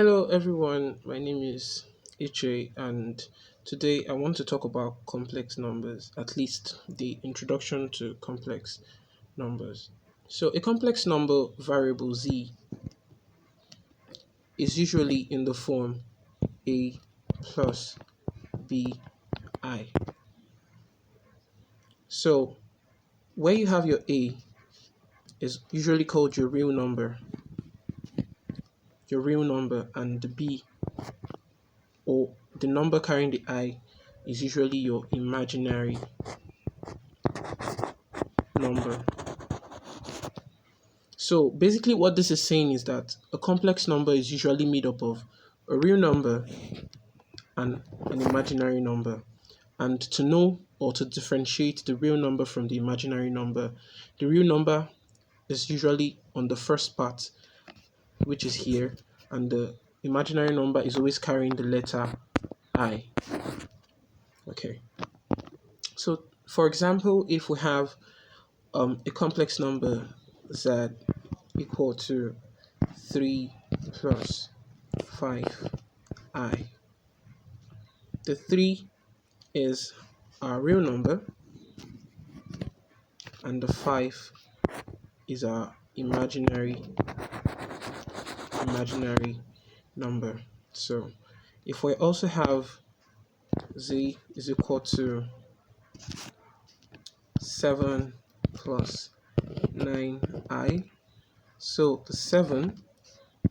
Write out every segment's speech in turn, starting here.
Hello everyone, my name is Eche and today I want to talk about complex numbers, at least the introduction to complex numbers. So a complex number variable z is usually in the form a plus b I. So where you have your a is usually called your real number and the b or the number carrying the I is usually your imaginary number. So basically what this is saying is that a complex number is usually made up of a real number and an imaginary number. And to know or to differentiate the real number from the imaginary number, the real number is usually on the first part, which is here, and the imaginary number is always carrying the letter I. Okay. So for example, if we have a complex number z equal to 3 plus 5I. The 3 is our real number and the 5 is our imaginary number. So if we also have z is equal to 7 plus 9I. So the 7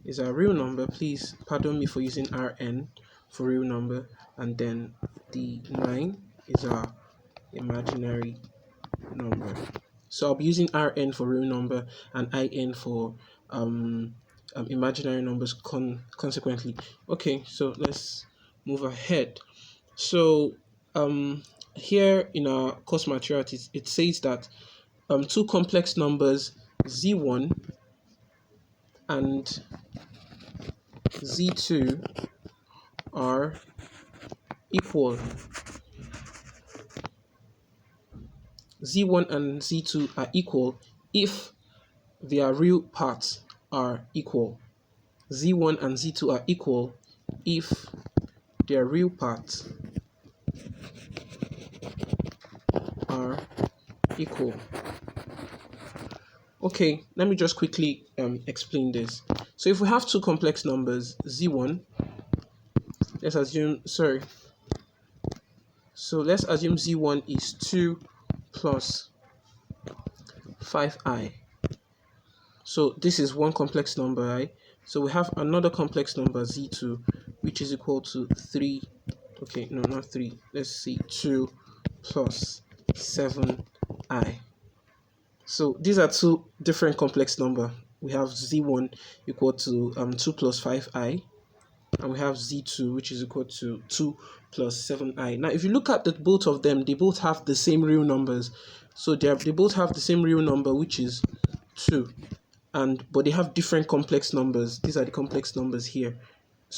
is our real number. Please pardon me for using Rn for real number, and then the 9 is our imaginary number. So I'll be using Rn for real number and In for imaginary numbers consequently. Okay, so let's move ahead. So here in our course material, it says that two complex numbers z1 and z2 are equal. Z1 and Z2 are equal if their real parts are equal. Z1 and Z2 are equal if their real parts are equal. Okay, let me just quickly explain this. So if we have two complex numbers, Z1, let's assume Z1 is 2 plus 5I. So this is one complex number, right? So we have another complex number z2, which is equal to 3. Okay, no, not 3. Let's see, 2 plus 7I. So these are two different complex number. We have z1 equal to 2 plus 5I, and we have z2 which is equal to 2 plus 7I. Now if you look at the both of them, they both have the same real numbers. So they both have the same real number, which is 2. But they have different complex numbers. These are the complex numbers here.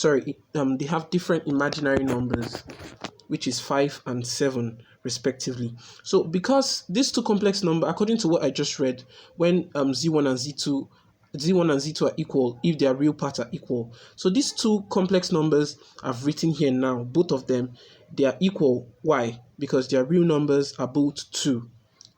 They have different imaginary numbers, which is 5 and 7 respectively. So because these two complex numbers, according to what I just read, when z1 and z2 are equal if their real parts are equal. So these two complex numbers I've written here now, both of them, they are equal. Why? Because their real numbers are both 2.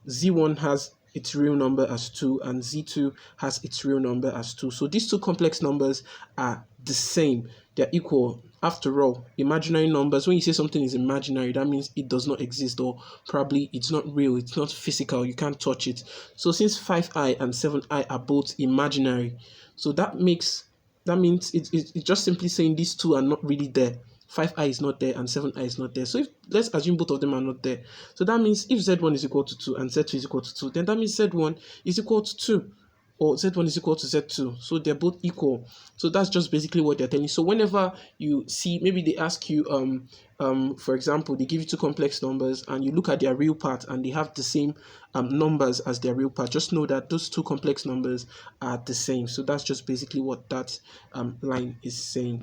Z1 has its real number as 2 and Z2 has its real number as 2. So these two complex numbers are the same. They're equal. After all, imaginary numbers, when you say something is imaginary, that means it does not exist, or probably it's not real, it's not physical, you can't touch it. So since 5I and 7I are both imaginary, so that means it's just simply saying these two are not really there. 5I is not there and 7I is not there. So if let's assume both of them are not there. So that means if Z1 is equal to 2 and Z2 is equal to 2, then that means Z1 is equal to 2 or Z1 is equal to Z2. So they're both equal. So that's just basically what they're telling you. So whenever you see, maybe they ask you, for example, they give you two complex numbers and you look at their real part and they have the same numbers as their real part, just know that those two complex numbers are the same. So that's just basically what that line is saying.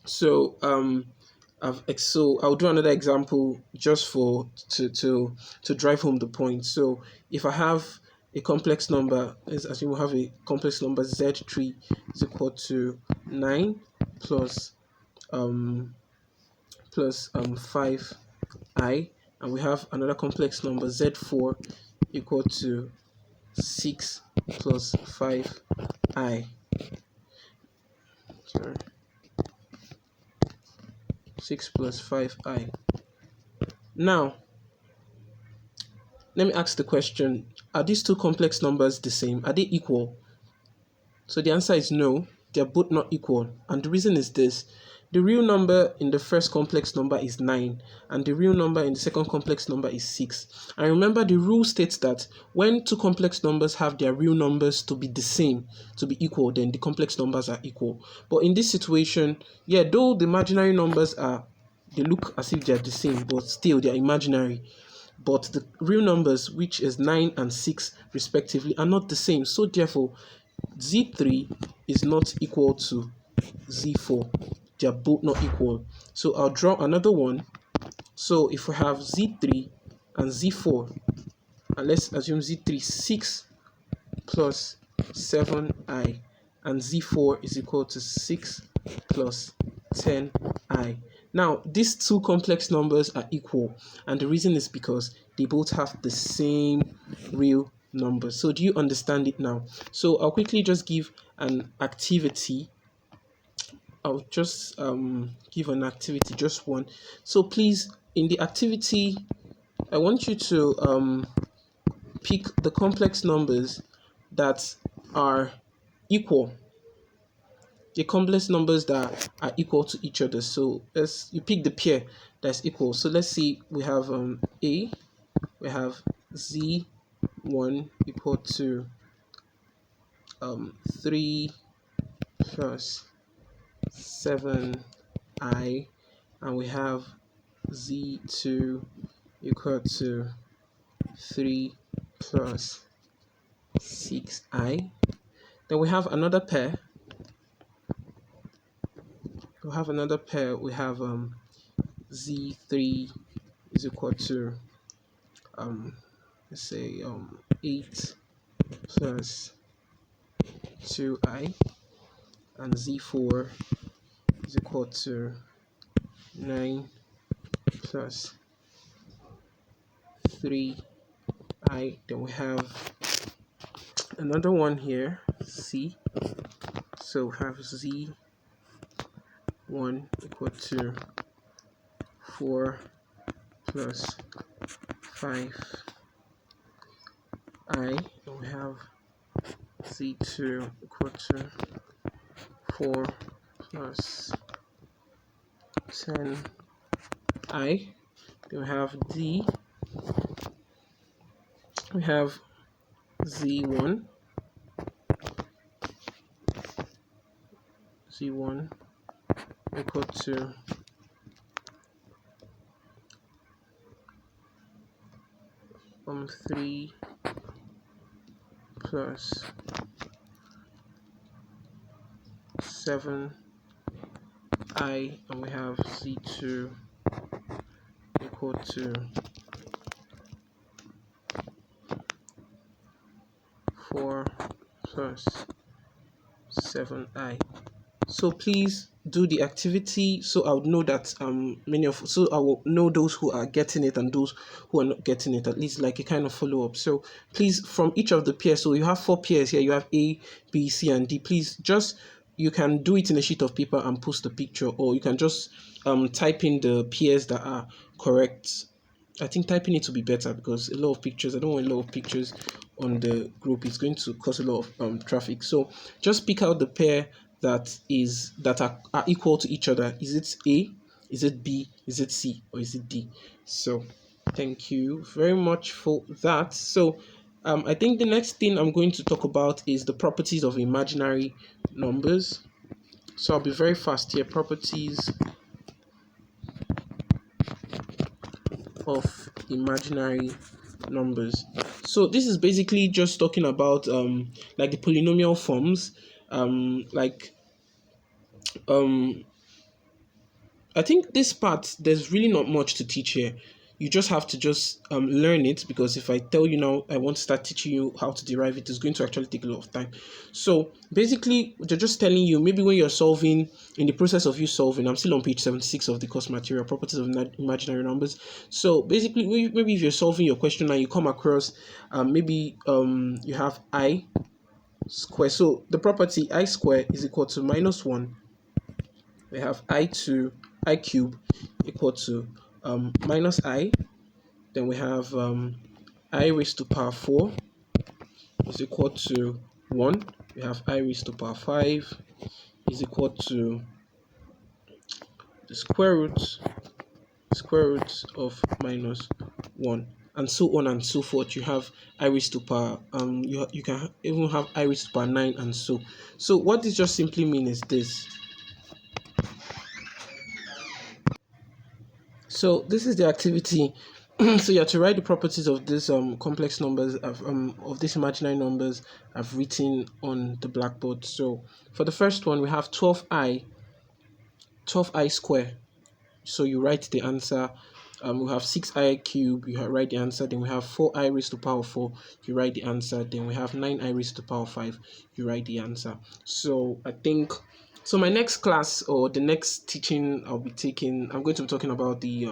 So I'll do another example just for to drive home the point. So if I have a complex number, let's assume we have a complex number z3 is equal to 9, plus plus 5i, and we have another complex number z4 equal to 6 plus 5i. Sorry, 6 plus 5i. Now, let me ask the question, are these two complex numbers the same? Are they equal? So the answer is no, they're both not equal. And the reason is this: the real number in the first complex number is 9, and the real number in the second complex number is 6. And remember, the rule states that when two complex numbers have their real numbers to be the same, to be equal, then the complex numbers are equal. But in this situation, yeah, though the imaginary numbers they look as if they're the same, but still they're imaginary. But the real numbers, which is 9 and 6 respectively, are not the same. So therefore, Z3 is not equal to Z4. They are both not equal. So I'll draw another one. So if we have Z3 and Z4, and let's assume Z3 6 plus 7i, and Z4 is equal to 6 plus 10i. Now, these two complex numbers are equal, and the reason is because they both have the same real number. So do you understand it now? So I'll quickly just give an activity. I'll just give an activity, just one. So please, in the activity, I want you to pick the complex numbers that are equal. The complex numbers that are equal to each other. So you pick the pair that's equal. So let's see, we have we have Z1 equal to 3 plus 7i, and we have Z2 equal to 3 plus 6i. Then we have another pair. We have Z3 is equal to let's say 8 plus 2i, and Z4 is equal to 9 plus 3i. Then we have another one here, C. So we have Z1 equal to 4 plus 5i, and we have Z2 equal to 4 plus 10i. Then we have Z1 equal to 3 plus 7i, and we have Z2 equal to 4 plus 7i. So please do the activity, so I would know that so I will know those who are getting it and those who are not getting it, at least like a kind of follow-up. So please, from each of the pairs, so you have 4 pairs here, you have A, B, C, and D. Please you can do it in a sheet of paper and post the picture, or you can just type in the pairs that are correct. I think typing it will be better, because a lot of pictures, I don't want a lot of pictures on the group. It's going to cause a lot of traffic. So just pick out the pair that are equal to each other. Is it A? Is it B? Is it C? Or is it D? So thank you very much for that. So I think the next thing I'm going to talk about is the properties of imaginary numbers. So I'll be very fast here. Properties of imaginary numbers. So this is basically just talking about like the polynomial forms. I think this part, there's really not much to teach here. you just have to just learn it, because if I tell you now I want to start teaching you how to derive it, it's going to actually take a lot of time. So basically they're just telling you, maybe when you're solving, in the process of you solving, I'm still on page 76 of the course material, properties of imaginary numbers. So basically, maybe if you're solving your question and you come across maybe you have I square. So the property I square is equal to minus 1. We have I cube equal to minus I. Then we have I raised to power 4 is equal to 1. We have I raised to power 5 is equal to the square root of minus 1, and so on and so forth. You have I raised to power you can even have I raised to power 9, and so what this just simply means is this. So this is the activity. So you have to write the properties of this complex numbers of these imaginary numbers I've written on the blackboard. So for the first one, we have 12i square. So you write the answer. We have 6i cube, you write the answer. Then we have 4i raised to power 4, you write the answer. Then we have 9i raised to power 5, you write the answer. So I think, so my next class, or the next teaching I'll be taking, I'm going to be talking about the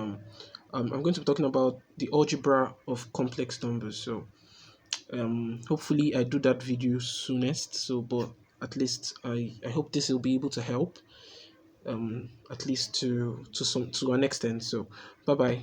algebra of complex numbers. So hopefully I do that video soonest. So but at least I hope this will be able to help, at least to an extent. So bye bye.